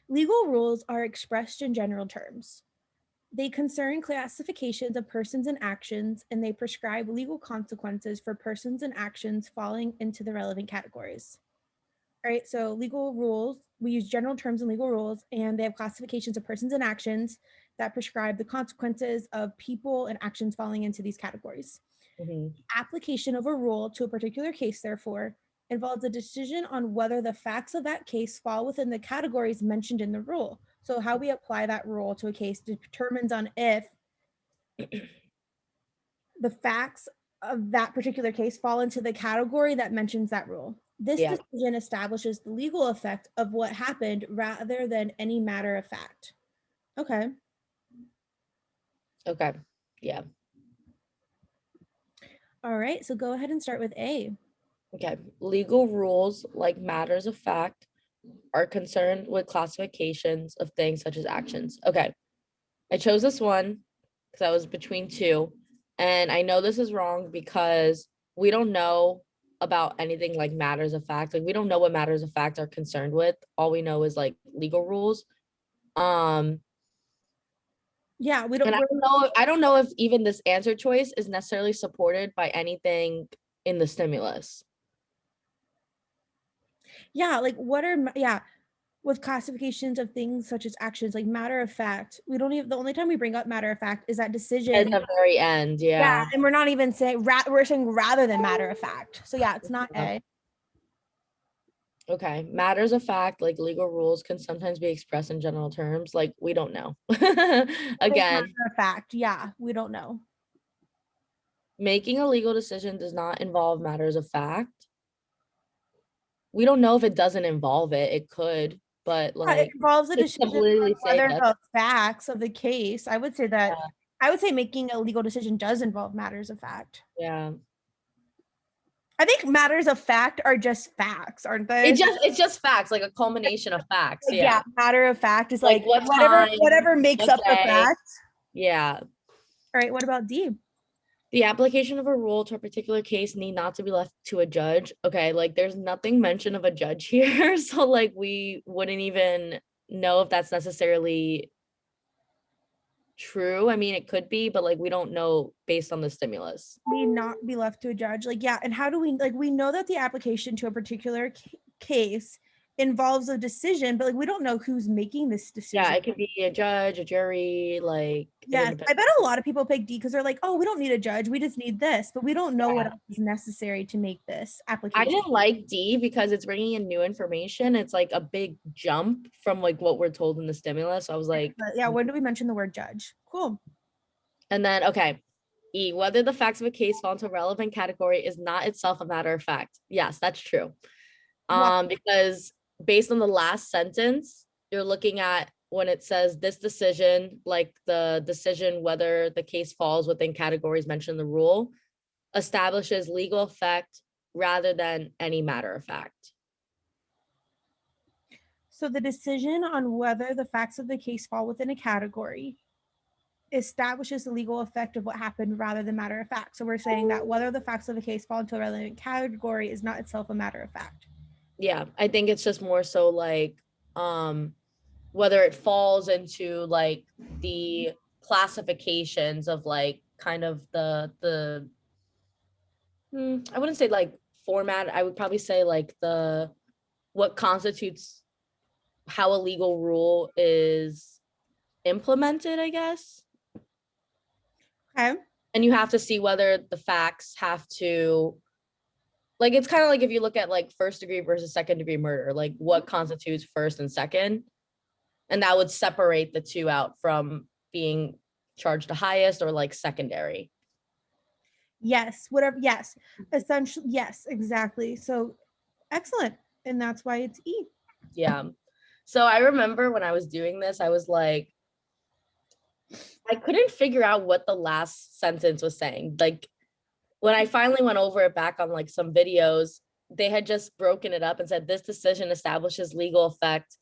Legal rules are expressed in general terms. They concern classifications of persons and actions, and they prescribe legal consequences for persons and actions falling into the relevant categories. All right, so legal rules, we use general terms in legal rules, and they have classifications of persons and actions that prescribe the consequences of people and actions falling into these categories. Mhm. Application of a rule to a particular case, therefore, involves a decision on whether the facts of that case fall within the categories mentioned in the rule. So how we apply that rule to a case determines on if the facts of that particular case fall into the category that mentions that rule. This Yeah. decision establishes the legal effect of what happened rather than any matter of fact. Okay. Okay. Yeah. All right. So go ahead and start with A. Okay. Legal rules, like matters of fact, are concerned with classifications of things such as actions. Okay. I chose this one because I was between two. And I know this is wrong because we don't know about anything like matters of fact. Like we don't know what matters of fact are concerned with. All we know is like legal rules. Um, Yeah, we and don't. I don't know if even this answer choice is necessarily supported by anything in the stimulus. Yeah, like what are yeah with classifications of things such as actions, like matter of fact. We don't even. The only time we bring up matter of fact is that At decision. the very end, Yeah, yeah. and we're not even saying we're saying rather than matter of fact. So yeah, it's not Yeah. A. Okay. Matters of fact, like legal rules, can sometimes be expressed in general terms. Like we don't know. What is Again, matter of fact? Yeah, we don't know. making a legal decision does not involve matters of fact. We don't know if it doesn't involve it. It could, but It like involves a it's decision on completely say whether that. the facts of the case. I would say that I would say making a legal decision does involve matters of fact. Yeah. I think matters of fact are just facts, aren't they? It's just facts, like a culmination of facts. Like, yeah, Yeah. matter of fact is Like like what whatever time, makes what up the day. fact. Yeah. All right, what about D? The application of a rule to a particular case need not to be left to a judge. Okay, like there's nothing mention of a judge here. So like we wouldn't even know if that's necessarily true. I mean, it could be, but like we don't know based on the stimulus. Need not be left to a judge. Like, yeah, and how do we like we know that the application to a particular case involves a decision, but like we don't know who's making this Yeah, decision. it could be a judge, a jury, like it Yes, independent. I bet a lot of people pick D because they're like, oh, we don't need a judge, we just need this, but we don't know what Yeah. else is necessary to make this I application. didn't like D because it's bringing in new information. It's like a big jump from like what we're told in the stimulus. So I was like, But yeah, when do we mention the word judge? Cool. and then okay, E, whether the facts of a case fall into a relevant category is not itself a matter of fact. Yes, that's true. Well, Because based on the last sentence, you're looking at when it says this decision, like the decision whether the case falls within categories mentioned in the rule, establishes legal effect rather than any matter of fact. so the decision on whether the facts of the case fall within a category establishes the legal effect of what happened rather than matter of fact. So we're saying that whether the facts of the case fall into a relevant category is not itself a matter of fact. Yeah, I think it's just more so like um whether it falls into like the classifications of like kind of I wouldn't say like format. I would probably say like the what constitutes how a legal rule is implemented, I guess. Okay. And you have to see whether the facts have to like it's kind of like if you look at like first degree versus second degree murder, like what constitutes first and second, and that would separate the two out from being charged the highest or like secondary. Yes, whatever. Yes, essentially. Yes, exactly. So excellent. And that's why it's E. Yeah. So I remember when I was doing this, I was like, I couldn't figure out what the last sentence was saying. Like when I finally went over it back on like some videos, they had just broken it up and said this decision establishes legal effect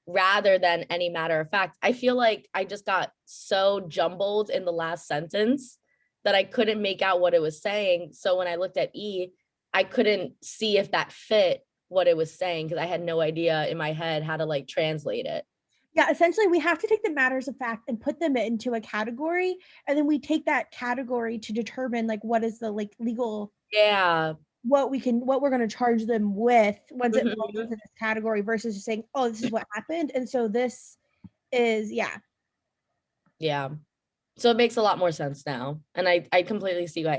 rather than any matter of fact. I feel like I just got so jumbled in the last sentence that I couldn't make out what it was saying. So when I looked at E, I couldn't see if that fit what it was saying because I had no idea in my head how to like translate it. Yeah, essentially we have to take the matters of fact and put them into a category, and then we take that category to determine like what is the like legal Yeah. what we're going to charge them with once it falls Mhm. into this category versus just saying, oh, this is what happened. And so this is, yeah. Yeah. So it makes a lot more sense now. And I completely see why